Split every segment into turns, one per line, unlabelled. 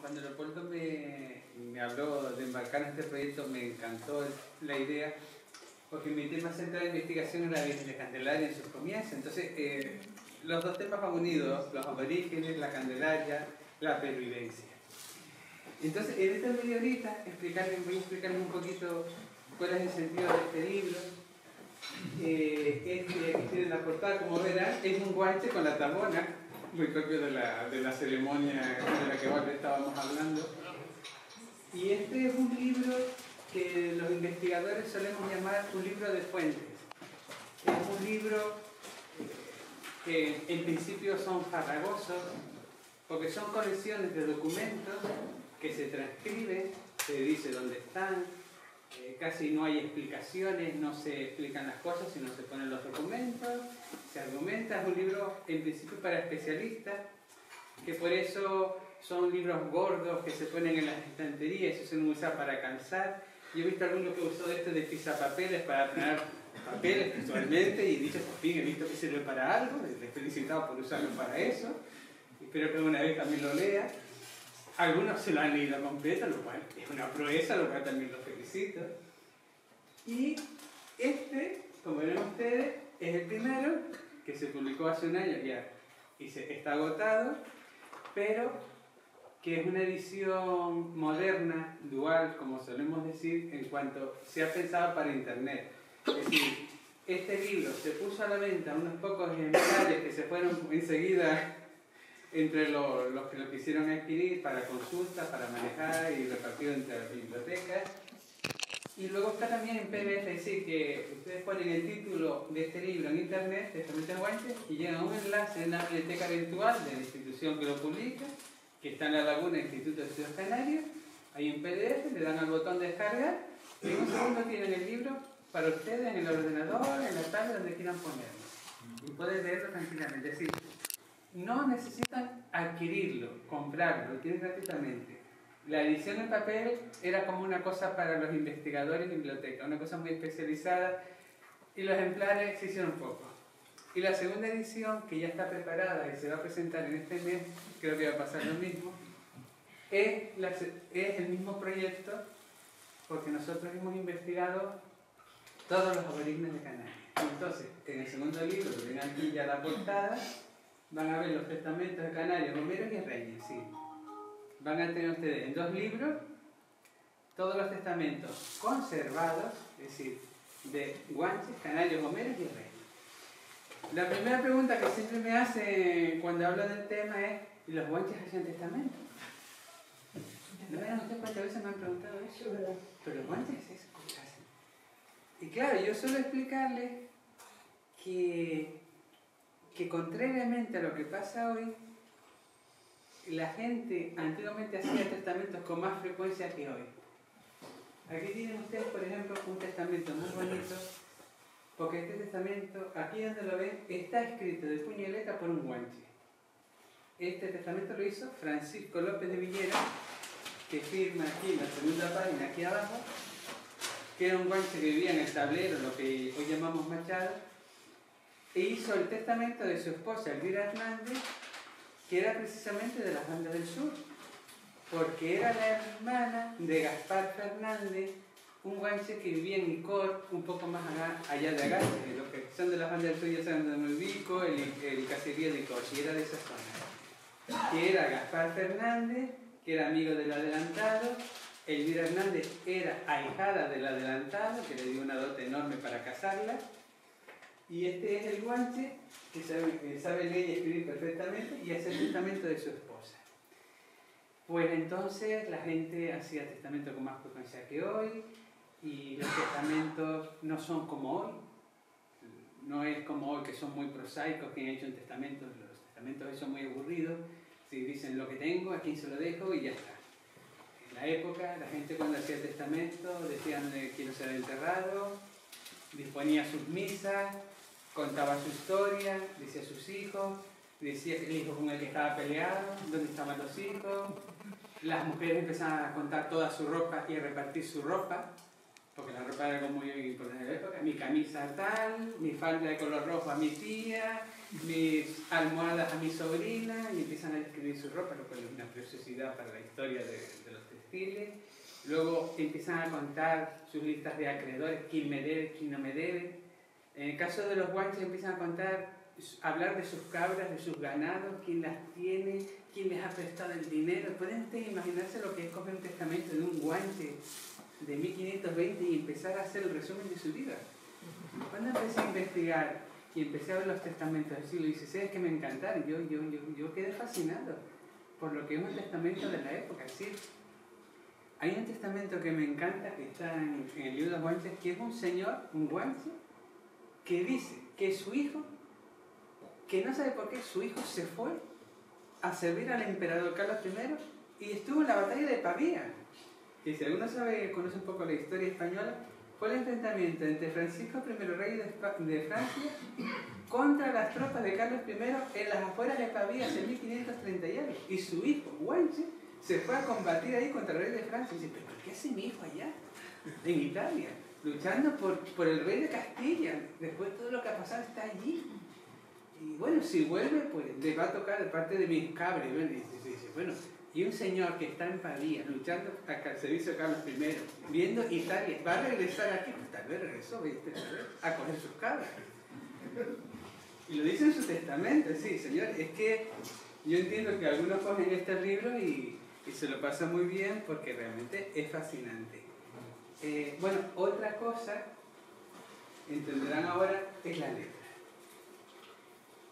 Cuando Leopoldo me habló de embarcar en este proyecto, me encantó la idea, porque mi tema central de investigación es la Virgen de Candelaria en sus comienzos. Entonces, los dos temas van unidos, los aborígenes, la Candelaria, la pervivencia. Entonces, en esta media horita voy a explicarles un poquito cuál es el sentido de este libro. Aquí tiene la portada, como verán, es un guanche con la tabona, muy propio de la ceremonia de la que hoy estábamos hablando. Y este es un libro que los investigadores solemos llamar un libro de fuentes. Es un libro que en principio son farragosos, porque son colecciones de documentos que se transcriben, se dice dónde están, casi no hay explicaciones, no se explican las cosas, sino se ponen los documentos, se argumenta. Es un libro en principio para especialistas, que por eso son libros gordos que se ponen en las estanterías y se suelen usar para calzar. Yo he visto algunos que usó de pisapapeles para poner papeles textualmente, y dicho por fin he visto que sirve para algo. Les he felicitado por usarlo para eso. Espero que alguna vez también lo lea. Algunos se lo han leído completo, lo cual es una proeza, lo cual también lo felicito. Y este, como ven ustedes, es el primero que se publicó hace un año ya y está agotado, pero que es una edición moderna, dual, como solemos decir, en cuanto se ha pensado para Internet. Es decir, este libro se puso a la venta unos pocos ejemplares que se fueron enseguida entre los que lo quisieron adquirir para consulta, para manejar y repartido entre las bibliotecas. Y luego está también en PDF, es decir, que ustedes ponen el título de este libro en Internet, Testamentos Guanches, y llegan a un enlace en la biblioteca virtual de la institución que lo publica, que está en La Laguna, Instituto de Estudios Canarios. Ahí en PDF le dan al botón de descargar y en un segundo tienen el libro para ustedes en el ordenador, en la tablet, donde quieran ponerlo. Y pueden leerlo tranquilamente. Es decir, no necesitan adquirirlo, comprarlo, lo tienen gratuitamente. La edición en papel era como una cosa para los investigadores de biblioteca, una cosa muy especializada, y los ejemplares se hicieron pocos. Y la segunda edición, que ya está preparada y se va a presentar en este mes, creo que va a pasar lo mismo, es el mismo proyecto, porque nosotros hemos investigado todos los aborígenes de Canarias. Entonces, en el segundo libro, que ven aquí ya la portada, van a ver los testamentos de Canarios, Gomeros y Reyes, sí. Van a tener ustedes en 2 libros todos los testamentos conservados, es decir, de Guanches, Canarios, Gomeros y Reyes. La primera pregunta que siempre me hacen cuando hablo del tema es: ¿y los Guanches hacían testamento? ¿No verán ustedes cuántas veces me han preguntado eso? Pero los Guanches hacen. Y claro, yo suelo explicarles que contrariamente a lo que pasa hoy, la gente antiguamente hacía testamentos con más frecuencia que hoy. Aquí tienen ustedes, por ejemplo, un testamento muy bonito, porque este testamento, aquí donde lo ven, está escrito de puño y letra por un guanche. Este testamento lo hizo Francisco López de Villera, que firma aquí en la segunda página, aquí abajo, que era un guanche que vivía en el tablero, lo que hoy llamamos Machado, e hizo el testamento de su esposa Elvira Hernández, que era precisamente de las bandas del sur, porque era la hermana de Gaspar Fernández, un guanche que vivía en Icor, un poco más allá de Agache. Los que son de las bandas del sur ya saben dónde me ubico, el caserío de Icor, y era de esa zona. Que era Gaspar Fernández, que era amigo del adelantado. Elvira Hernández era ahijada del adelantado, que le dio una dote enorme para casarla. Y este es el guanche que sabe leer y escribir perfectamente y hace el testamento de su esposa. Pues entonces la gente hacía testamento con más frecuencia que hoy, y los testamentos no son como hoy. No es como hoy, que son muy prosaicos, que han hecho un testamento. Los testamentos hoy son muy aburridos. Si dicen lo que tengo, a quién se lo dejo y ya está. En la época, la gente cuando hacía el testamento decía dónde quiero ser enterrado, disponía sus misas, contaba su historia, decía a sus hijos, decía el hijo con el que estaba peleado, dónde estaban los hijos. Las mujeres empezaban a contar toda su ropa y a repartir su ropa. porque la ropa era algo muy importante de la época, mi camisa tal, mi falda de color rojo a mi tía, mis almohadas a mi sobrina, y empiezan a describir su ropa, lo cual es una preciosidad para la historia de los textiles. Luego empiezan a contar sus listas de acreedores, quién me debe, quién no me debe. En el caso de los guanches empiezan a contar, hablar de sus cabras, de sus ganados, quién las tiene, quién les ha prestado el dinero. ¿Pueden ustedes imaginarse lo que es coger un testamento de un guanche de 1520 y empezar a hacer el resumen de su vida? Cuando empecé a investigar y empecé a ver los testamentos del siglo XVI, es que me encantaron. Yo quedé fascinado por lo que es un testamento de la época. ¿Sí? Hay un testamento que me encanta, que está en el libro de los guanches, que es un señor, un guanche, que dice que su hijo, que no sabe por qué, su hijo se fue a servir al emperador Carlos I y estuvo en la batalla de Pavía. Y si alguno conoce un poco la historia española, fue el enfrentamiento entre Francisco I, rey de Francia, contra las tropas de Carlos I en las afueras de Pavía en 1530 y algo. Y su hijo, Guanche, se fue a combatir ahí contra el rey de Francia. Y dice, ¿pero qué hace mi hijo allá, en Italia? Luchando por el rey de Castilla. Después de todo lo que ha pasado está allí. Y bueno, si vuelve, pues le va a tocar de parte de mis cabres. Y dice, bueno, y un señor que está en Pavía, luchando al servicio de Carlos I, viendo Italia, va a regresar aquí, pues tal vez regresó, ¿viste? A coger sus cabras. Y lo dice en su testamento, sí, señor, es que yo entiendo que algunos cogen este libro y se lo pasan muy bien porque realmente es fascinante. Bueno, otra cosa, entenderán ahora, es la letra.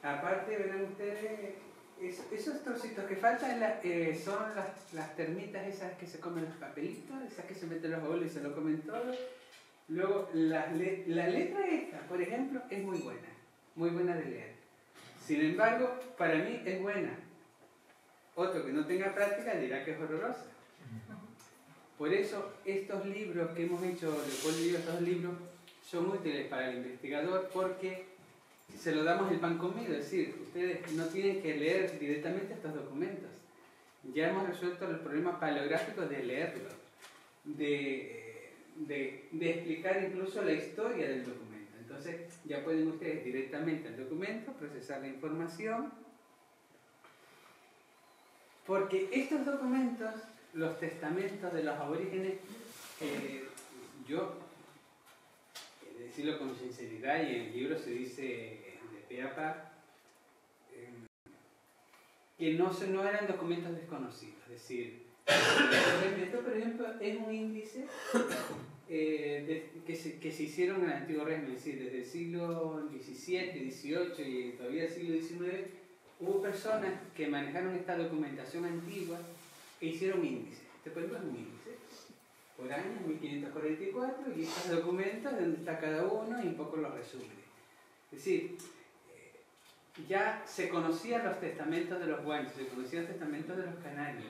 Aparte, verán ustedes, esos trocitos que faltan son las termitas esas que se comen los papelitos, esas que se meten los bolos y se lo comen todo. Luego, la letra esta, por ejemplo, es muy buena de leer. Sin embargo, para mí es buena. Otro que no tenga práctica dirá que es horrorosa. Por eso, estos libros que hemos hecho, estos libros, son útiles para el investigador porque se lo damos el pan comido, es decir, ustedes no tienen que leer directamente estos documentos. Ya hemos resuelto el problema paleográfico de leerlos, de explicar incluso la historia del documento. Entonces ya pueden ustedes directamente al documento procesar la información, porque estos documentos, los testamentos de los aborígenes, yo, decirlo con sinceridad, y en el libro se dice de pe a pa, que no eran documentos desconocidos. Es decir, esto, por ejemplo, es un índice que se hicieron en el antiguo régimen, es decir, desde el siglo XVII, XVIII y todavía el siglo XIX, hubo personas que manejaron esta documentación antigua e hicieron índices. Este, por ejemplo, es un índice por año, 1544, y estos documentos donde está cada uno y un poco los resúmenes. Es decir, ya se conocían los testamentos de los guanches, se conocían los testamentos de los canarios.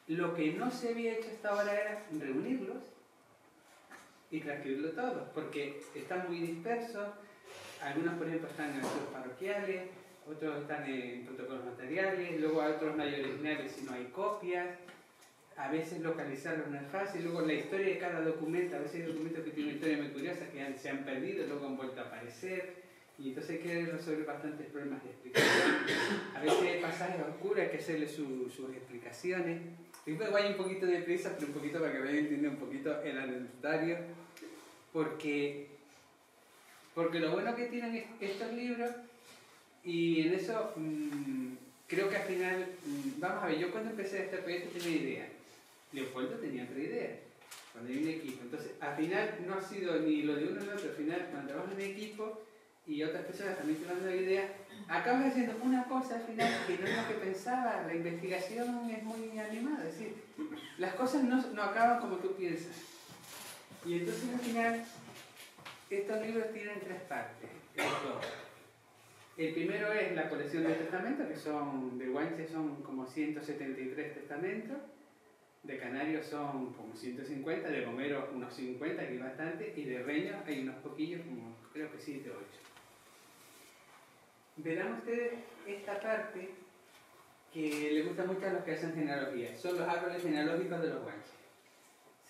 Lo que no se había hecho hasta ahora era reunirlos y transcribirlo todo, porque están muy dispersos. Algunos, por ejemplo, están en archivos parroquiales, otros están en protocolos notariales, luego a otros no hay originales si no hay copias. A veces localizarlos no es fácil. Luego la historia de cada documento, a veces hay documentos que tienen una historia muy curiosa que se han perdido, luego han vuelto a aparecer, y entonces hay que resolver bastantes problemas de explicación. A veces hay pasajes oscuros, hay que hacerle sus explicaciones. Después vaya un poquito de prisa, pero un poquito para que vayan entendiendo un poquito el anecdotario, porque lo bueno que tienen estos libros, y en eso creo que al final, vamos a ver, yo cuando empecé este proyecto tenía idea. Leopoldo tenía otra idea, cuando hay un equipo. Entonces, al final no ha sido ni lo de uno ni lo otro. Al final, cuando trabajas en equipo y otras personas también te dan una idea, acabas haciendo una cosa al final que no es lo que pensaba. La investigación es muy animada, es decir, las cosas no acaban como tú piensas. Y entonces, al final, estos libros tienen tres partes. El primero es la colección de testamentos, que son de Guanche son como 173 testamentos. De Canarios son como 150, de Romero unos 50, que es bastante, y de Reño hay unos poquillos, como creo que 7 o 8. Verán ustedes esta parte que le gusta mucho a los que hacen genealogía, son los árboles genealógicos de los guanches.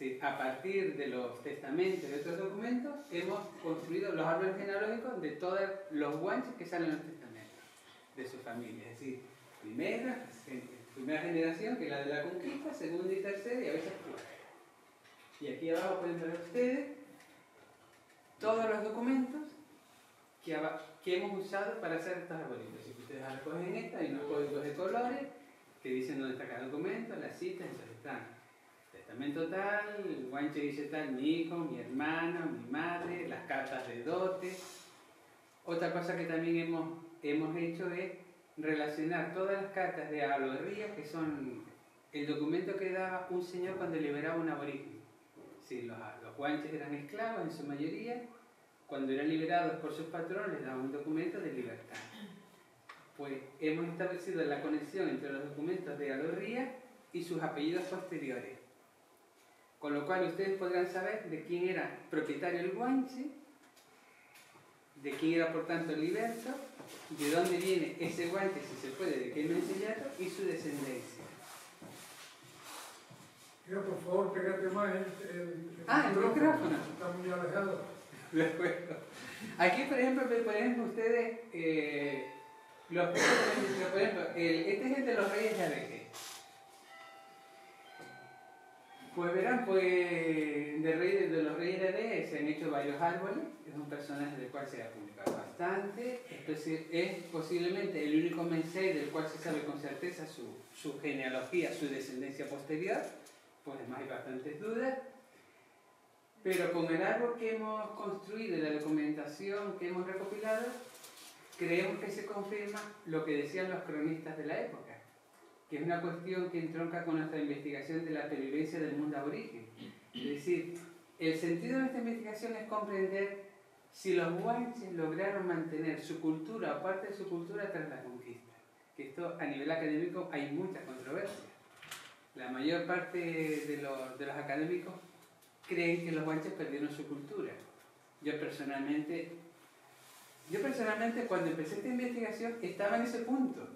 Sí, a partir de los testamentos y otros documentos hemos construido los árboles genealógicos de todos los guanches que salen en los testamentos, de su familia. Es decir, primera generación, que es la de la conquista, segunda y tercera y a veces cuarta. Y aquí abajo pueden ver ustedes todos los documentos que hemos usado para hacer estos arbolitos. Si ustedes recogen esta, hay unos códigos de colores que dicen dónde está cada documento, las citas, entonces están testamento tal, el guanche dice tal, mi hijo, mi hermano, mi madre, las cartas de dote. Otra cosa que también hemos hecho es relacionar todas las cartas de Aloerría, que son el documento que daba un señor cuando liberaba un aborigen. Sí, los guanches eran esclavos en su mayoría. Cuando eran liberados por sus patrones, les daban un documento de libertad. Pues hemos establecido la conexión entre los documentos de Aloerría y sus apellidos posteriores. Con lo cual ustedes podrán saber de quién era propietario el guanche, de quién era por tanto el liberto, de dónde viene ese guanche, si se puede, de qué mensellato, y su descendencia.
Mira, por favor, pégate más
el micrófono.
Está muy alejado.
De acuerdo. Aquí, por ejemplo ustedes, por ejemplo, este es el de los reyes de Adeje. Pues verán, de los reyes de Adeje se han hecho varios árboles. Es un personaje del cual se ha publicado bastante. Es posiblemente el único mensei del cual se sabe con certeza su genealogía, su descendencia posterior. Pues además hay bastantes dudas. Pero con el árbol que hemos construido y la documentación que hemos recopilado, creemos que se confirma lo que decían los cronistas de la época, que es una cuestión que entronca con nuestra investigación de la pervivencia del mundo aborigen. Es decir, el sentido de esta investigación es comprender si los guanches lograron mantener su cultura o parte de su cultura tras la conquista. Que esto a nivel académico hay mucha controversia. La mayor parte de los académicos creen que los guanches perdieron su cultura. Yo personalmente cuando empecé esta investigación estaba en ese punto.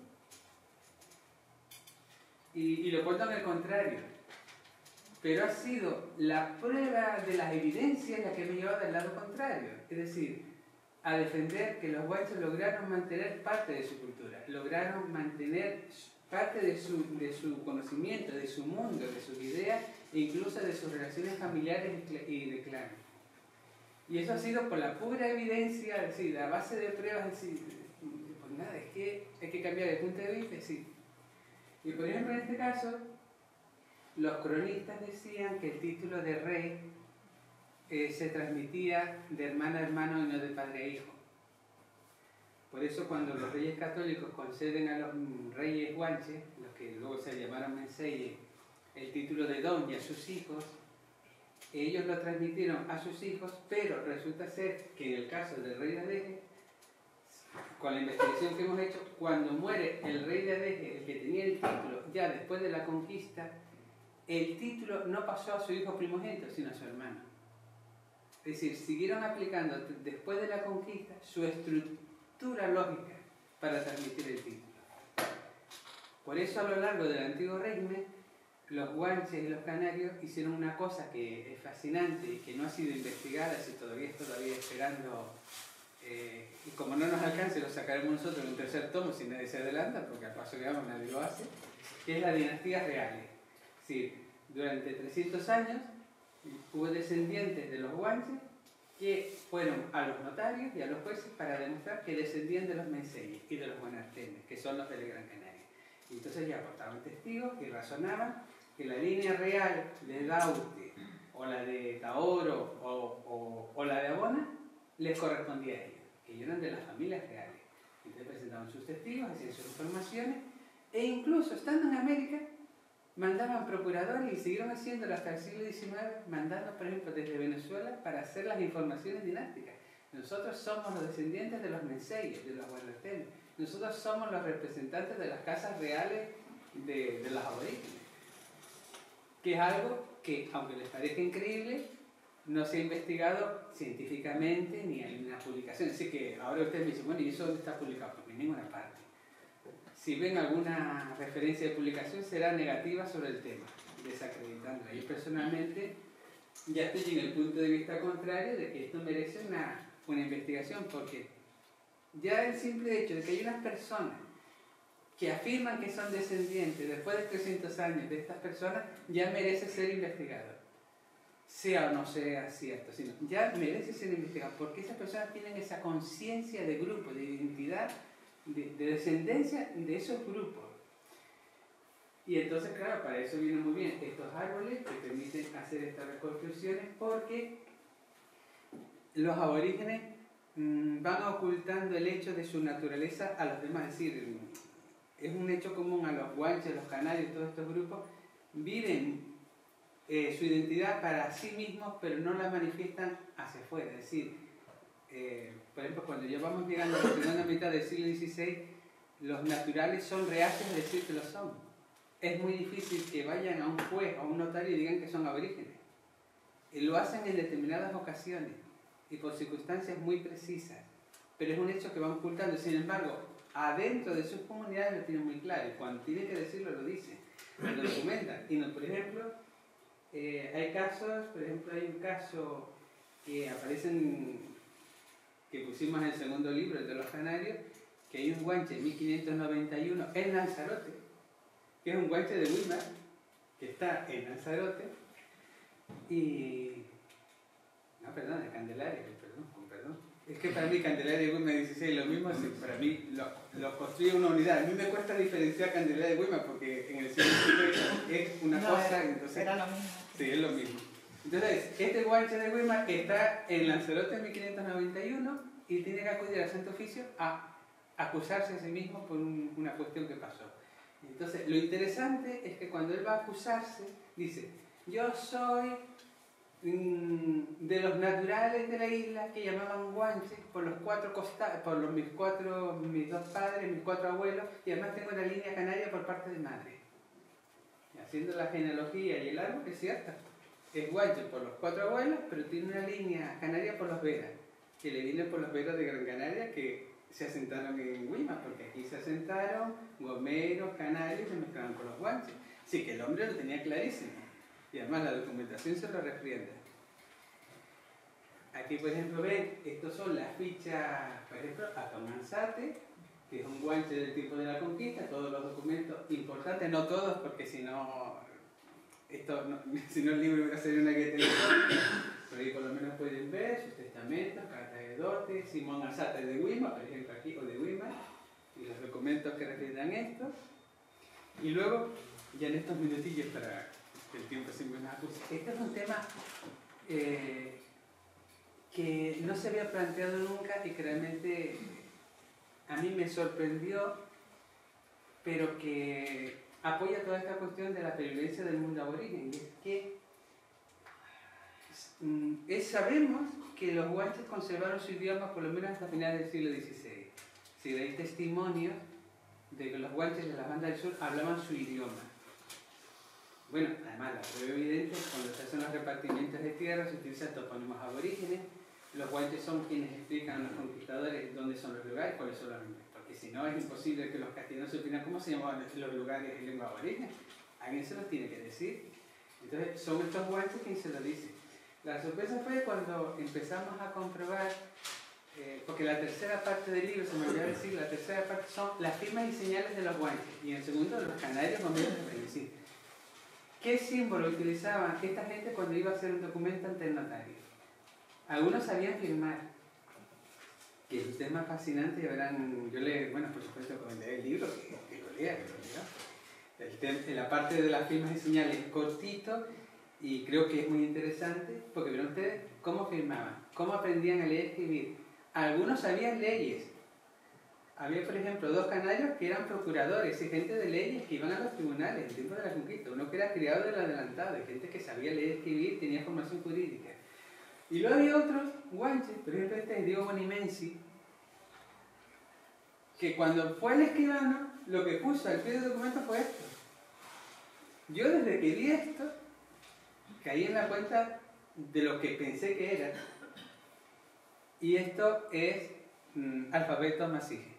Y lo cuento en el contrario. Pero ha sido la prueba de las evidencias la que me llevó del lado contrario. Es decir, a defender que los guanches lograron mantener parte de su cultura, lograron mantener parte de su conocimiento, de su mundo, de sus ideas e incluso de sus relaciones familiares y de clan. Y eso ha sido por la pura evidencia, es decir, a base de pruebas, es decir, pues nada, es que hay que cambiar de punto de vista, sí. Y por ejemplo, en este caso, los cronistas decían que el título de rey se transmitía de hermano a hermano y no de padre a hijo. Por eso cuando los reyes católicos conceden a los reyes guanches, los que luego se llamaron menseyes, el título de don y a sus hijos, ellos lo transmitieron a sus hijos, pero resulta ser que en el caso del rey de Adeje, con la investigación que hemos hecho, cuando muere el rey de Adeje, el que tenía el título, ya después de la conquista, el título no pasó a su hijo primogénito, sino a su hermano. Es decir, siguieron aplicando después de la conquista su estructura lógica para transmitir el título. Por eso a lo largo del antiguo régimen, los guanches y los canarios hicieron una cosa que es fascinante y que no ha sido investigada, y todavía esperando, y como no nos alcance lo sacaremos nosotros en un tercer tomo si nadie se adelanta, porque al paso que vamos nadie lo hace, que es la dinastía real. Es decir, durante 300 años hubo descendientes de los guanches que fueron a los notarios y a los jueces para demostrar que descendían de los menseyes y de los buenartenes, que son los del Gran Canaria. Y entonces ya aportaban testigos y razonaban que la línea real de Daute o la de Taoro o la de Abona les correspondía a ellos, que ellos eran de las familias reales. Entonces presentaban sus testigos, hacían sus informaciones e incluso estando en América mandaban procuradores y siguieron haciéndolo hasta el siglo XIX, mandando por ejemplo desde Venezuela para hacer las informaciones dinásticas. Nosotros somos los descendientes de los menseyes, de los buenartenes. Nosotros somos los representantes de las casas reales de los aborígenes. Que es algo que, aunque les parezca increíble, no se ha investigado científicamente ni hay una publicación. Así que ahora ustedes me dicen, bueno, ¿y eso dónde está publicado? Pues en ninguna parte. Si ven alguna referencia de publicación será negativa sobre el tema, desacreditándola. Yo personalmente ya estoy en el punto de vista contrario de que esto merece una investigación, porque ya el simple hecho de que hay unas personas que afirman que son descendientes después de 300 años de estas personas, ya merece ser investigado. Sea o no sea cierto, sino ya merece ser investigado, porque esas personas tienen esa conciencia de grupo, de identidad, de descendencia de esos grupos. Y entonces, claro, para eso vienen muy bien estos árboles que permiten hacer estas reconstrucciones, porque los aborígenes van ocultando el hecho de su naturaleza a los demás. Es decir, es un hecho común a los guanches, los canarios, todos estos grupos, viven su identidad para sí mismos, pero no la manifiestan hacia afuera. Es decir, por ejemplo, cuando ya vamos llegando a la segunda mitad del siglo XVI, los naturales son reacios a decir que lo son. Es muy difícil que vayan a un juez o a un notario y digan que son aborígenes. Lo hacen en determinadas ocasiones y por circunstancias muy precisas, pero es un hecho que van ocultando. Sin embargo, adentro de sus comunidades lo tienen muy claro, y cuando tienen que decirlo, lo dicen, lo documentan. Y no, por ejemplo, hay casos, por ejemplo, hay un caso que aparece que pusimos en el segundo libro, el de los canarios, que hay un guanche en 1591 en Lanzarote, que es un guanche de Weimar, que está en Lanzarote, y... no, perdón, de Candelaria, perdón. Es que para mí Candelaria y Weimar 16 lo mismo, sí, para mí lo construye una unidad. A mí me cuesta diferenciar Candelaria y Weimar porque en el siglo XIX es una cosa, entonces...
Era lo mismo.
Sí, es lo mismo. Entonces, este guanche de Weimar está en Lanzarote en 1591 y tiene que acudir al Santo Oficio a acusarse a sí mismo por una cuestión que pasó. Entonces, lo interesante es que cuando él va a acusarse, dice, yo soy de los naturales de la isla que llamaban guanches por los cuatro costados, por mis dos padres, mis cuatro abuelos, y además tengo la línea canaria por parte de madre. Y haciendo la genealogía y el árbol, es cierto, es guanche por los cuatro abuelos, pero tiene una línea canaria por los veras, que le viene por los veras de Gran Canaria, que se asentaron en Weimar, porque aquí se asentaron gomeros, canarios, y se mezclaron con los guanches. Así que el hombre lo tenía clarísimo. Y además la documentación se lo refrienda. Aquí, por ejemplo, ven, estos son las fichas, por ejemplo, Atomanzate, que es un guanche del tiempo de la conquista, todos los documentos importantes, no todos, porque si no, si no el libro hubiera sido una guía telefónica, pero ahí por lo menos pueden ver sus testamentos, cartas de dote, Simón Alzate de Weimar, por ejemplo, aquí, o de Weimar, y los documentos que refieran esto. Y luego, ya en estos minutillos para el tiempo siempre nos acusa. Este es un tema que no se había planteado nunca y que realmente a mí me sorprendió, pero que apoya toda esta cuestión de la pervivencia del mundo aborigen. Y es que sabemos que los guanches conservaron su idioma por lo menos hasta finales del siglo XVI. Si hay testimonios de que los guanches de la banda del sur hablaban su idioma. Bueno, además la prueba evidente es cuando se hacen los repartimientos de tierra, se utilizan topónimos aborígenes. Los guanches son quienes explican a los conquistadores dónde son los lugares, cuáles son los lugares. Porque si no, es imposible que los castellanos supieran cómo se llamaban los lugares en lengua aborigen. Alguien se los tiene que decir. Entonces, son estos guanches quienes se lo dicen. La sorpresa fue cuando empezamos a comprobar, porque la tercera parte del libro, se me olvidó decir, la tercera parte son las firmas y señales de los guanches. Y en el segundo, los canarios gomeros de Benicín. ¿Qué símbolo utilizaban esta gente cuando iba a hacer un documento ante el notario? Algunos sabían firmar, que es un tema fascinante, y verán, yo le, bueno, por supuesto, comentaré el libro, que lo lea, la parte de las firmas y señales es cortito, y creo que es muy interesante, porque verán ustedes cómo firmaban, cómo aprendían a leer y escribir. Algunos sabían leyes. Había, por ejemplo, dos canarios que eran procuradores y gente de leyes que iban a los tribunales en el tiempo de la conquista. Uno que era criado del adelantado, y gente que sabía leer y escribir, tenía formación jurídica. Y luego había otros guanches, por ejemplo este es Diego Bonimensi, que cuando fue el escribano, lo que puso al pie del documento fue esto. Yo desde que vi esto, caí en la cuenta de lo que pensé que era. Y esto es alfabeto masije.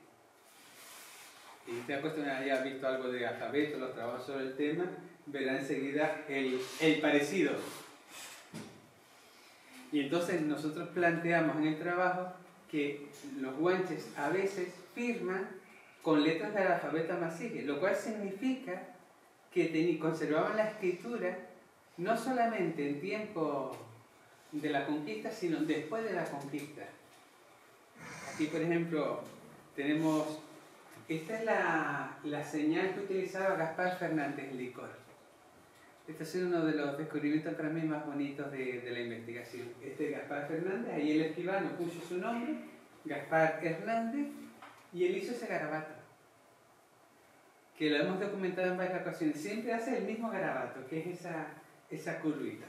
Y si haya visto algo de alfabeto, los trabajos sobre el tema, verá enseguida el parecido. Y entonces nosotros planteamos en el trabajo que los guanches a veces firman con letras del alfabeto amazigh, lo cual significa que conservaban la escritura no solamente en tiempo de la conquista, sino después de la conquista. Aquí, por ejemplo, tenemos, esta es la señal que utilizaba Gaspar Fernández Licor. Este ha sido uno de los descubrimientos para mí más bonitos de la investigación. Este es Gaspar Fernández, ahí el escribano puso su nombre, Gaspar Hernández, y él hizo ese garabato, que lo hemos documentado en varias ocasiones. Siempre hace el mismo garabato, que es esa curvita.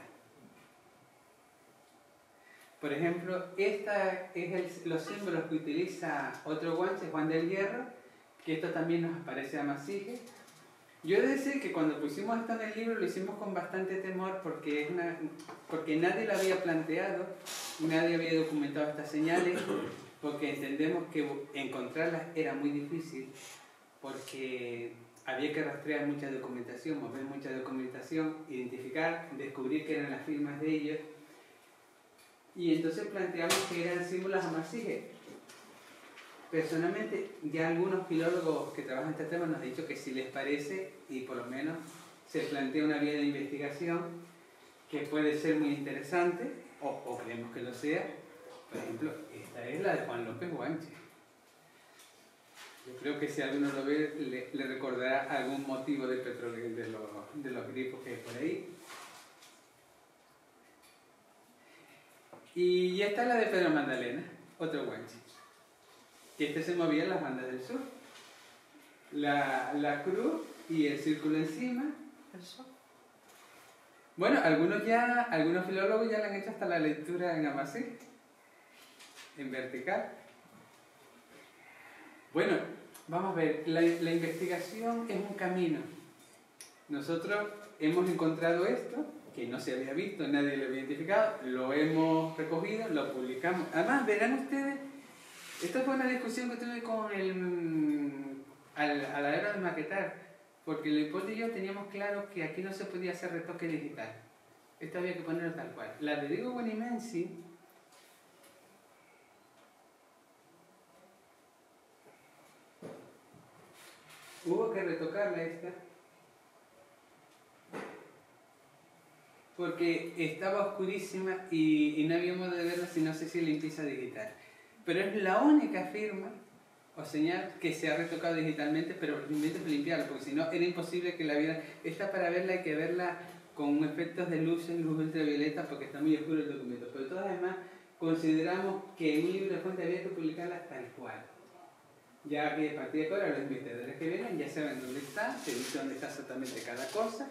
Por ejemplo, esta es los símbolos que utiliza otro guanche, Juan del Hierro, que esto también nos aparece a amazigh. Yo he de decir que cuando pusimos esto en el libro lo hicimos con bastante temor porque nadie lo había planteado, nadie había documentado estas señales, porque entendemos que encontrarlas era muy difícil, porque había que rastrear mucha documentación, mover mucha documentación, identificar, descubrir que eran las firmas de ellos, y entonces planteamos que eran símbolos amazigh. Personalmente, ya algunos filólogos que trabajan este tema nos han dicho que sí les parece, y por lo menos se plantea una vía de investigación que puede ser muy interesante, o creemos que lo sea. Por ejemplo, esta es la de Juan López Guanche. Yo creo que si alguno lo ve, le recordará algún motivo de petróleo de los grifos que hay por ahí. Y esta es la de Pedro Magdalena, otro guanche. Y este se movía en las bandas del sur. La cruz y el círculo encima, el sol. Bueno, algunos filólogos ya le han hecho hasta la lectura en amazigh, en vertical. Bueno, vamos a ver, la investigación es un camino. Nosotros hemos encontrado esto, que no se había visto, nadie lo había identificado, lo hemos recogido, lo publicamos. Además, verán ustedes, esta fue una discusión que tuve con a la hora de maquetar, porque Leopoldo y yo teníamos claro que aquí no se podía hacer retoque digital. Esto había que ponerlo tal cual. La de Diego Bonimensi hubo que retocarla esta, porque estaba oscurísima y no había modo de verla si no se limpieza digital. Pero es la única firma o señal que se ha retocado digitalmente, pero simplemente para limpiarla, porque si no era imposible que la vieran. Esta para verla hay que verla con efectos de luz ultravioleta, porque está muy oscuro el documento. Pero todas además consideramos que un libro de fuente había que publicarla tal cual. Ya que a partir de ahora los investigadores que vienen ya saben dónde está, se dice dónde está exactamente cada cosa,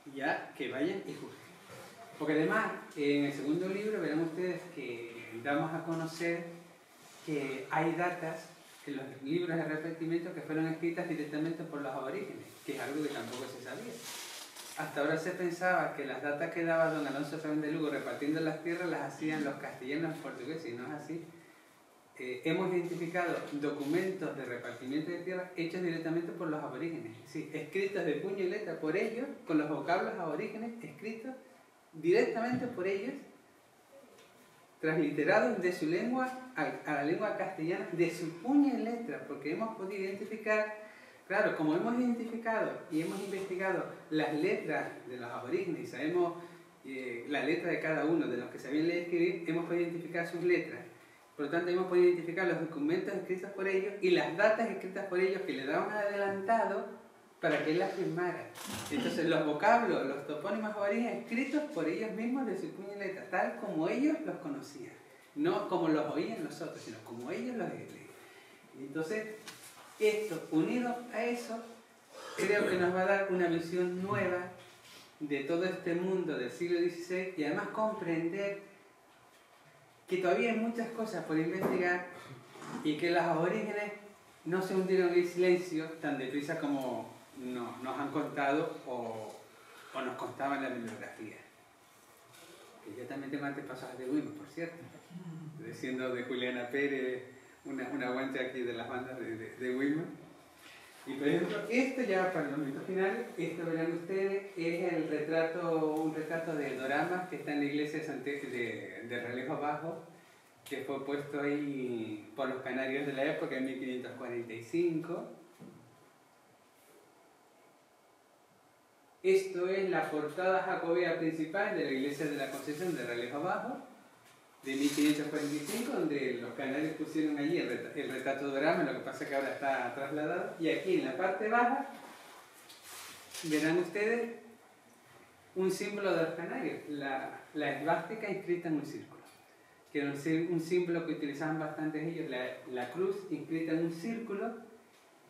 y ya que vayan y juzguen. Porque además, en el segundo libro verán ustedes que damos a conocer que hay datas en los libros de repartimiento que fueron escritas directamente por los aborígenes, que es algo que tampoco se sabía. Hasta ahora se pensaba que las datas que daba don Alonso Fernández de Lugo repartiendo las tierras las hacían los castellanos portugueses, y no es así. Hemos identificado documentos de repartimiento de tierras hechos directamente por los aborígenes, sí, escritos de puño y letra por ellos, con los vocablos aborígenes escritos directamente por ellos, transliterados de su lengua a la lengua castellana, de su puño y letra, porque hemos podido identificar, claro, como hemos identificado y hemos investigado las letras de los aborígenes y sabemos la letra de cada uno de los que sabían leer y escribir, hemos podido identificar sus letras. Por lo tanto, hemos podido identificar los documentos escritos por ellos y las datas escritas por ellos que le daban adelantado para que él las firmara. Entonces, los vocablos, los topónimos aborígenes escritos por ellos mismos de su puño y letra, tal como ellos los conocían. No como los oían nosotros, sino como ellos los leían. Entonces, esto, unido a eso, creo que nos va a dar una visión nueva de todo este mundo del siglo XVI y además comprender que todavía hay muchas cosas por investigar y que los aborígenes no se hundieron en el silencio tan deprisa como nos han contado o nos contaba en la bibliografía. Que yo también tengo antepasados de Weimar, por cierto, siendo de Juliana Pérez, una guancha aquí de las bandas de Weimar. Y por ejemplo, esto ya para el momento final, esto verán ustedes, es el retrato, un retrato de Doramas que está en la iglesia de Relejo Bajo, que fue puesto ahí por los canarios de la época en 1545. Esto es la portada jacobea principal de la iglesia de la Concepción de Relejo Bajo, de 1545, donde los canarios pusieron allí el retrato Dorama, lo que pasa es que ahora está trasladado. Y aquí en la parte baja verán ustedes un símbolo de los canarios, la esvástica inscrita en un círculo, que era un símbolo que utilizaban bastantes ellos, la cruz inscrita en un círculo,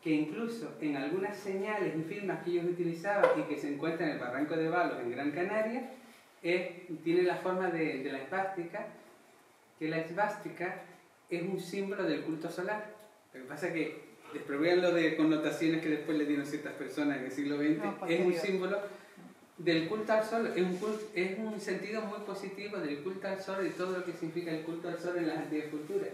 que incluso en algunas señales y firmas que ellos utilizaban y que se encuentran en el Barranco de Balos en Gran Canaria, tiene la forma de la esvástica, que la esvástica es un símbolo del culto solar. Lo que pasa es que, desprovéanlo de connotaciones que después le dieron ciertas personas en el siglo XX, es un símbolo del culto al sol, es un sentido muy positivo del culto al sol y todo lo que significa el culto al sol en las antiguas culturas.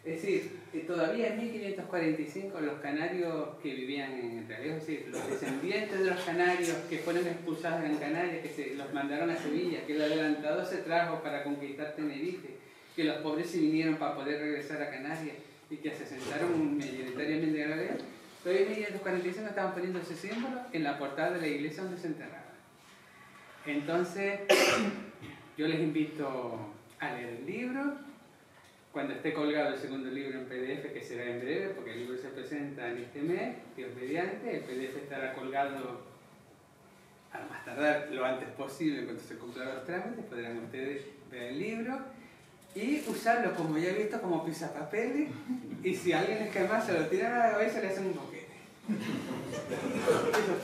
Es decir, todavía en 1545 los canarios que vivían en Relejo, es decir, los descendientes de los canarios que fueron expulsados en Canarias, que los mandaron a Sevilla, que el adelantado se trajo para conquistar Tenerife, que los pobres se vinieron para poder regresar a Canarias y que se asentaron mayoritariamente en Relejo, todavía en 1545 estaban poniendo ese símbolo en la portada de la iglesia donde se enterraban. Entonces, yo les invito a leer el libro. Cuando esté colgado el segundo libro en PDF, que será en breve, porque el libro se presenta en este mes, Dios mediante, el PDF estará colgado a más tardar lo antes posible cuando se cumplan los trámites, podrán ustedes ver el libro y usarlo, como ya he visto, como pisapapeles, y si alguien les cae más se lo tiran a la cabeza y le hacen un boquete. Eso